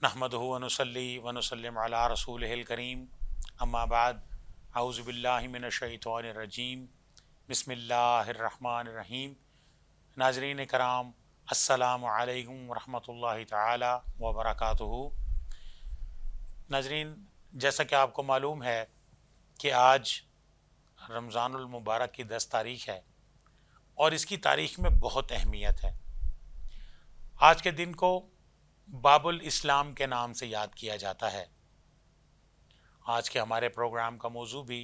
نحمدہ ونصلی ونسلم علی رسولہ الکریم اما بعد اعوذ باللہ من الشیطان الرجیم بسم اللہ الرحمن الرحیم۔ ناظرین کرام، السلام علیکم ورحمۃ اللہ تعالی وبرکاتہ۔ ناظرین، جیسا کہ آپ کو معلوم ہے کہ آج رمضان المبارک کی 10 تاریخ ہے اور اس کی تاریخ میں بہت اہمیت ہے۔ آج کے دن کو باب الاسلام کے نام سے یاد کیا جاتا ہے۔ آج کے ہمارے پروگرام کا موضوع بھی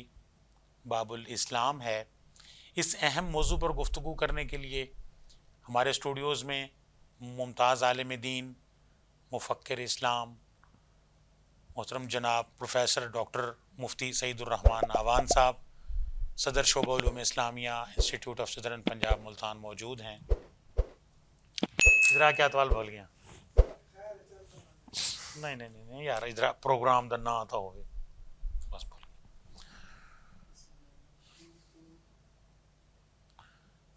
باب الاسلام ہے۔ اس اہم موضوع پر گفتگو کرنے کے لیے ہمارے اسٹوڈیوز میں ممتاز عالم دین، مفکر اسلام، محترم جناب پروفیسر ڈاکٹر مفتی سعید الرحمان آوان صاحب، صدر شعبہ علوم اسلامیہ، institute of southern Punjab Multan موجود ہیں۔ ادھر کیا توال بول گیا؟ نہیں یار، ادھر پروگرام دا نہ آتا ہوگا بس بول۔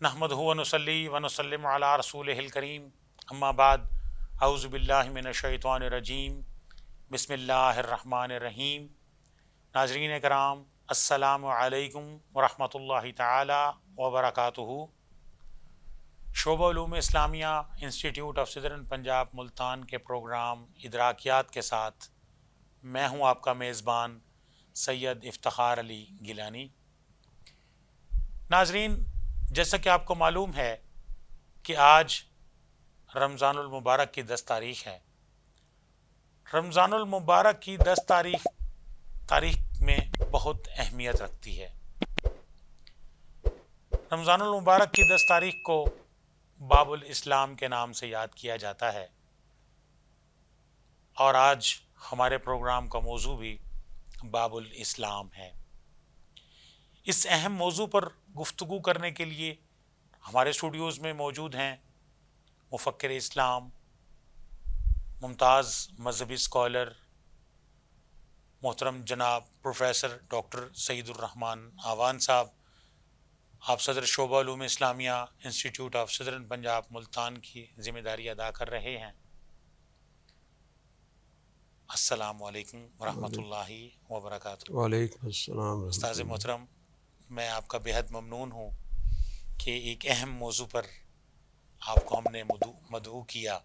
نحمدہ ونصلی ونسلم علی رسولہ الکریم اما بعد اعوذ باللہ من الشیطان الرجیم بسم اللہ الرحمن الرحیم۔ ناظرین کرام، السلام علیکم ورحمۃ اللہ تعالی وبرکاتہ۔ شعبہ علوم اسلامیہ، institute of southern Punjab Multan کے پروگرام ادراکیات کے ساتھ میں ہوں آپ کا میزبان سید افتخار علی گیلانی۔ ناظرین، جیسا کہ آپ کو معلوم ہے کہ آج رمضان المبارک کی 10 تاریخ ہے۔ رمضان المبارک کی 10 تاریخ میں بہت اہمیت رکھتی ہے۔ رمضان المبارک کی 10 تاریخ کو باب الاسلام کے نام سے یاد کیا جاتا ہے، اور آج ہمارے پروگرام کا موضوع بھی باب الاسلام ہے۔ اس اہم موضوع پر گفتگو کرنے کے لیے ہمارے اسٹوڈیوز میں موجود ہیں مفکر اسلام، ممتاز مذہبی اسکالر، محترم جناب پروفیسر ڈاکٹر سعید الرحمان آوان صاحب۔ آپ صدر شعبہ علوم اسلامیہ، institute of southern Punjab Multan کی ذمہ داری ادا کر رہے ہیں۔ السلام علیکم ورحمۃ اللہ وبرکاتہ۔ وعلیکم السلام۔ استاذ محترم، میں آپ کا بےحد ممنون ہوں کہ ایک اہم موضوع پر آپ کو ہم نے مدعو کیا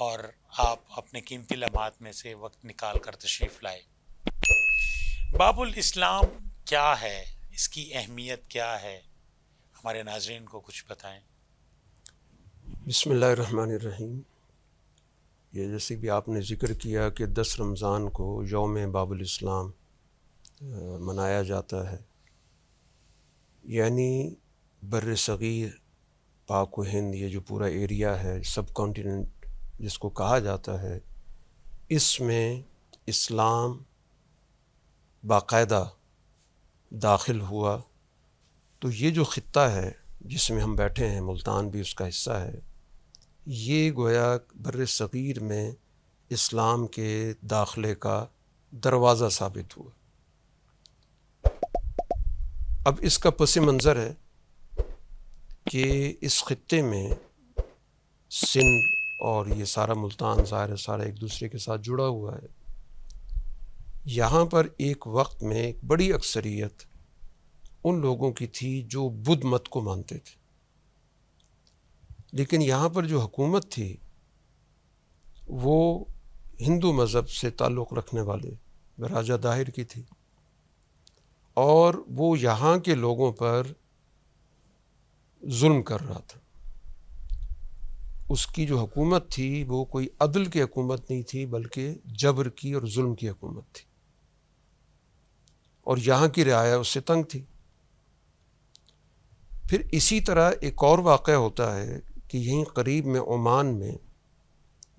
اور آپ اپنے قیمتی لمحات میں سے وقت نکال کر تشریف لائے۔ باب الاسلام کیا ہے؟ اس کی اہمیت کیا ہے؟ ہمارے ناظرین کو کچھ بتائیں۔ بسم اللہ الرحمن الرحیم۔ یہ جیسے بھی آپ نے ذکر کیا کہ 10 رمضان کو یوم باب الاسلام منایا جاتا ہے، یعنی بر صغیر، پاک و ہند، یہ جو پورا ایریا ہے، سب کانٹیننٹ جس کو کہا جاتا ہے، اس میں اسلام باقاعدہ داخل ہوا۔ تو یہ جو خطہ ہے جس میں ہم بیٹھے ہیں، ملتان بھی اس کا حصہ ہے، یہ گویا بر صغیر میں اسلام کے داخلے کا دروازہ ثابت ہوا۔ اب اس کا پس منظر ہے کہ اس خطے میں سندھ اور یہ سارا ملتان ظاہر ہے سارا ایک دوسرے کے ساتھ جڑا ہوا ہے۔ یہاں پر ایک وقت میں ایک بڑی اکثریت ان لوگوں کی تھی جو بدھ مت کو مانتے تھے، لیکن یہاں پر جو حکومت تھی وہ ہندو مذہب سے تعلق رکھنے والے راجہ داہر کی تھی، اور وہ یہاں کے لوگوں پر ظلم کر رہا تھا۔ اس کی جو حکومت تھی وہ کوئی عدل کی حکومت نہیں تھی، بلکہ جبر کی اور ظلم کی حکومت تھی، اور یہاں کی رعایا اس سے تنگ تھی۔ پھر اسی طرح ایک اور واقعہ ہوتا ہے کہ یہیں قریب میں عمان میں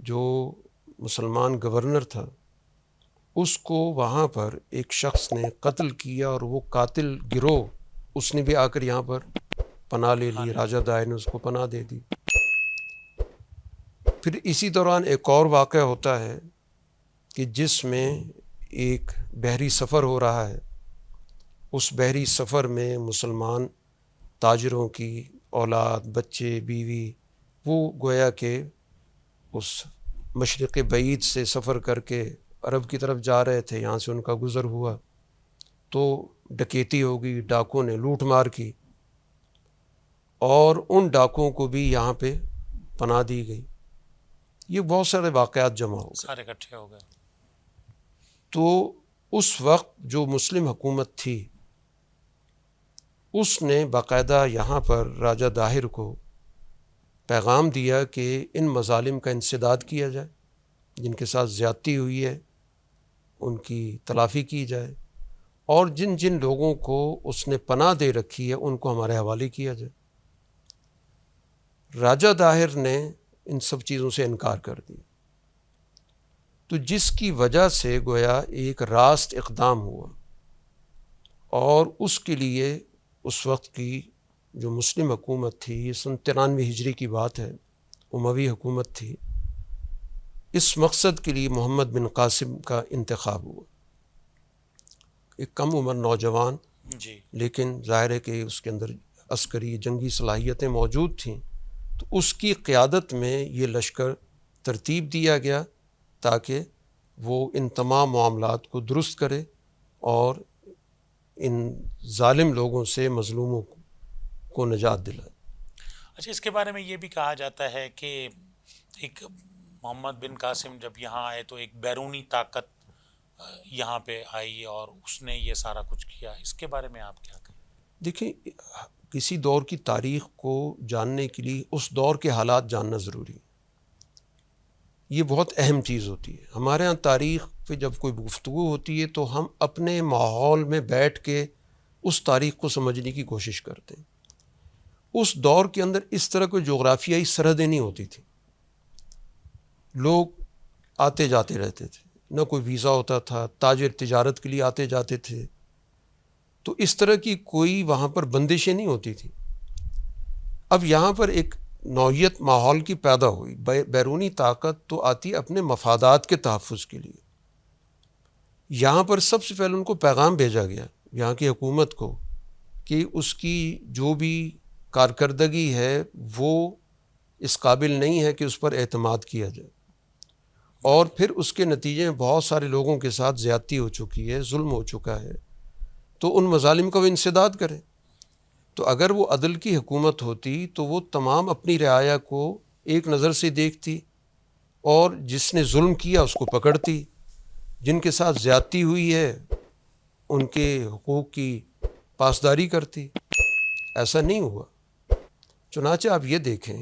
جو مسلمان گورنر تھا، اس کو وہاں پر ایک شخص نے قتل کیا، اور وہ قاتل گروہ اس نے بھی آ کر یہاں پر پناہ لے لی، راجہ داہر نے اس کو پناہ دے دی۔ پھر اسی دوران ایک اور واقعہ ہوتا ہے کہ جس میں ایک بحری سفر ہو رہا ہے، اس بحری سفر میں مسلمان تاجروں کی اولاد، بچے، بیوی، وہ گویا کہ اس مشرق بعید سے سفر کر کے عرب کی طرف جا رہے تھے، یہاں سے ان کا گزر ہوا تو ڈکیتی ہو گئی، ڈاکوں نے لوٹ مار کی، اور ان ڈاکوں کو بھی یہاں پہ پناہ دی گئی۔ یہ بہت سارے واقعات جمع ہو گئے، سارے اکٹھے ہو گئے۔ تو اس وقت جو مسلم حکومت تھی اس نے باقاعدہ یہاں پر راجہ داہر کو پیغام دیا کہ ان مظالم کا انسداد کیا جائے، جن کے ساتھ زیادتی ہوئی ہے ان کی تلافی کی جائے، اور جن جن لوگوں کو اس نے پناہ دے رکھی ہے ان کو ہمارے حوالے کیا جائے۔ راجہ داہر نے ان سب چیزوں سے انکار کر دیا، تو جس کی وجہ سے گویا ایک راست اقدام ہوا، اور اس کے لیے اس وقت کی جو مسلم حکومت تھی، یہ سن 93 ہجری کی بات ہے، اموی حکومت تھی، اس مقصد کے لیے محمد بن قاسم کا انتخاب ہوا۔ ایک کم عمر نوجوان، جی، لیکن ظاہر ہے کہ اس کے اندر عسکری جنگی صلاحیتیں موجود تھیں، تو اس کی قیادت میں یہ لشکر ترتیب دیا گیا تاکہ وہ ان تمام معاملات کو درست کرے اور ان ظالم لوگوں سے مظلوموں کو نجات دلائے۔ اچھا، اس کے بارے میں یہ بھی کہا جاتا ہے کہ ایک محمد بن قاسم جب یہاں آئے تو ایک بیرونی طاقت یہاں پہ آئی اور اس نے یہ سارا کچھ کیا، اس کے بارے میں آپ کیا کہیں؟ دیکھیں، کسی دور کی تاریخ کو جاننے کے لیے اس دور کے حالات جاننا ضروری ہے، یہ بہت اہم چیز ہوتی ہے۔ ہمارے ہاں تاریخ پہ جب کوئی گفتگو ہوتی ہے تو ہم اپنے ماحول میں بیٹھ کے اس تاریخ کو سمجھنے کی کوشش کرتے ہیں۔ اس دور کے اندر اس طرح کوئی جغرافیائی سرحدیں نہیں ہوتی تھیں، لوگ آتے جاتے رہتے تھے، نہ کوئی ویزا ہوتا تھا، تاجر تجارت کے لیے آتے جاتے تھے، تو اس طرح کی کوئی وہاں پر بندشیں نہیں ہوتی تھیں۔ اب یہاں پر ایک نوعیت ماحول کی پیدا ہوئی، بیرونی طاقت تو آتی اپنے مفادات کے تحفظ کے لیے۔ یہاں پر سب سے پہلے ان کو پیغام بھیجا گیا یہاں کی حکومت کو کہ اس کی جو بھی کارکردگی ہے وہ اس قابل نہیں ہے کہ اس پر اعتماد کیا جائے، اور پھر اس کے نتیجے میں بہت سارے لوگوں کے ساتھ زیادتی ہو چکی ہے، ظلم ہو چکا ہے، تو ان مظالم کا وہ انسداد کرے۔ تو اگر وہ عدل کی حکومت ہوتی تو وہ تمام اپنی رعایا کو ایک نظر سے دیکھتی، اور جس نے ظلم کیا اس کو پکڑتی، جن کے ساتھ زیادتی ہوئی ہے ان کے حقوق کی پاسداری کرتی۔ ایسا نہیں ہوا۔ چنانچہ آپ یہ دیکھیں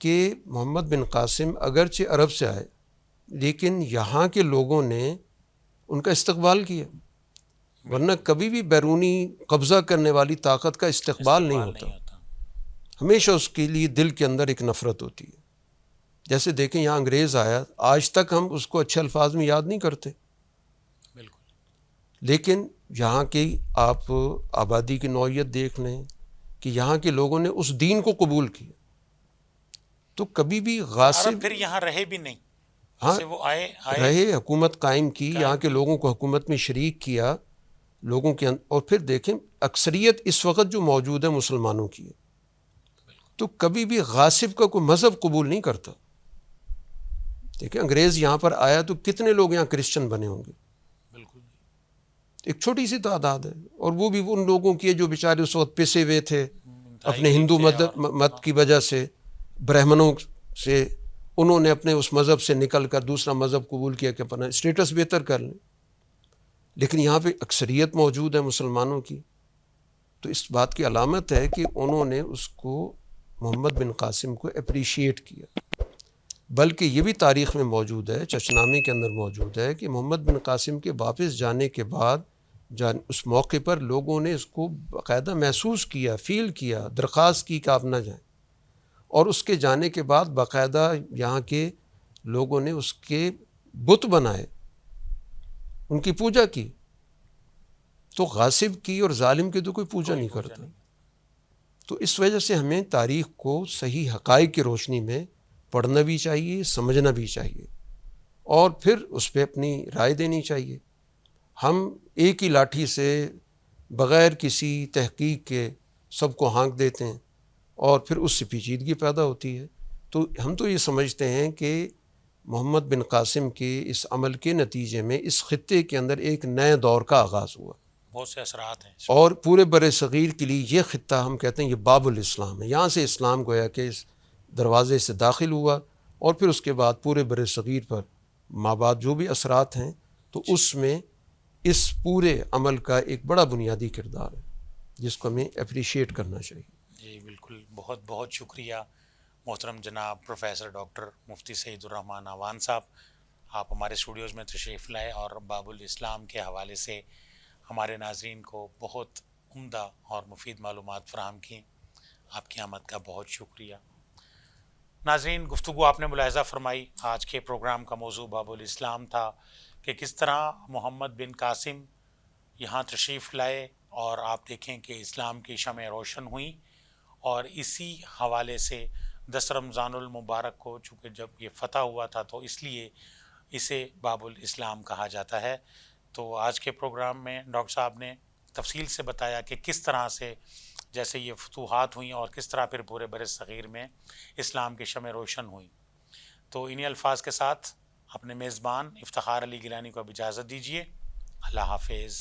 کہ محمد بن قاسم اگرچہ عرب سے آئے، لیکن یہاں کے لوگوں نے ان کا استقبال کیا، ورنہ کبھی بھی بیرونی قبضہ کرنے والی طاقت کا استقبال نہیں ہوتا، ہمیشہ اس کے لیے دل کے اندر ایک نفرت ہوتی ہے۔ جیسے دیکھیں یہاں انگریز آیا، آج تک ہم اس کو اچھے الفاظ میں یاد نہیں کرتے، بالکل، لیکن یہاں کی آپ آبادی کی نوعیت دیکھ لیں کہ یہاں کے لوگوں نے اس دین کو قبول کیا، تو کبھی بھی غاصب پھر یہاں رہے بھی نہیں، ہاں وہ آئے رہے، حکومت قائم کی، یہاں کے لوگوں کو حکومت میں شریک کیا، لوگوں کے اور پھر دیکھیں اکثریت اس وقت جو موجود ہے مسلمانوں کی ہے، تو کبھی بھی غاصب کا کوئی مذہب قبول نہیں کرتا۔ دیکھیں انگریز یہاں پر آیا تو کتنے لوگ یہاں کرسچن بنے ہوں گے؟ بالکل، ایک چھوٹی سی تعداد ہے، اور وہ بھی ان لوگوں کی جو بیچارے اس وقت پسے ہوئے تھے اپنے ہندو مت کی وجہ سے، برہمنوں سے، انہوں نے اپنے اس مذہب سے نکل کر دوسرا مذہب قبول کیا کہ اپنا اسٹیٹس بہتر کر لیں، لیکن یہاں پہ اکثریت موجود ہے مسلمانوں کی، تو اس بات کی علامت ہے کہ انہوں نے اس کو محمد بن قاسم کو اپریشیٹ کیا۔ بلکہ یہ بھی تاریخ میں موجود ہے، چچنامے کے اندر موجود ہے کہ محمد بن قاسم کے واپس جانے کے بعد اس موقع پر لوگوں نے اس کو باقاعدہ محسوس کیا، فیل کیا، درخواست کی کہ آپ نہ جائیں، اور اس کے جانے کے بعد باقاعدہ یہاں کے لوگوں نے اس کے بت بنائے، ان کی پوجا کی۔ تو غاصب کی اور ظالم کی تو کوئی پوجا نہیں کرتا۔ تو اس وجہ سے ہمیں تاریخ کو صحیح حقائق کی روشنی میں پڑھنا بھی چاہیے، سمجھنا بھی چاہیے، اور پھر اس پہ اپنی رائے دینی چاہیے۔ ہم ایک ہی لاٹھی سے بغیر کسی تحقیق کے سب کو ہانک دیتے ہیں، اور پھر اس سے پیچیدگی پیدا ہوتی ہے۔ تو ہم تو یہ سمجھتے ہیں کہ محمد بن قاسم کے اس عمل کے نتیجے میں اس خطے کے اندر ایک نئے دور کا آغاز ہوا، بہت سے اثرات ہیں اور پورے بر صغیر کے لیے یہ خطہ ہم کہتے ہیں یہ باب الاسلام ہے. یہاں سے اسلام گویا کہ اس دروازے سے داخل ہوا، اور پھر اس کے بعد پورے بر صغیر پر مابعد جو بھی اثرات ہیں تو اس میں اس پورے عمل کا ایک بڑا بنیادی کردار ہے جس کو ہمیں اپریشیٹ کرنا چاہیے. جی بالکل، بہت بہت شکریہ محترم جناب پروفیسر ڈاکٹر مفتی سعید الرحمن اعوان صاحب، آپ ہمارے اسٹوڈیوز میں تشریف لائے اور باب الاسلام کے حوالے سے ہمارے ناظرین کو بہت عمدہ اور مفید معلومات فراہم کی. آپ کی آمد کا بہت شکریہ. ناظرین، گفتگو آپ نے ملاحظہ فرمائی. آج کے پروگرام کا موضوع باب الاسلام تھا کہ کس طرح محمد بن قاسم یہاں تشریف لائے اور آپ دیکھیں کہ اسلام کی شمع روشن ہوئیں، اور اسی حوالے سے 10 رمضان المبارک کو چونکہ جب یہ فتح ہوا تھا تو اس لیے اسے باب الاسلام کہا جاتا ہے. تو آج کے پروگرام میں ڈاکٹر صاحب نے تفصیل سے بتایا کہ کس طرح سے جیسے یہ فتوحات ہوئیں اور کس طرح پھر پورے بر صغیر میں اسلام کی شمع روشن ہوئیں. تو انہی الفاظ کے ساتھ اپنے میزبان افتخار علی گیلانی کو اب اجازت دیجیے. اللہ حافظ.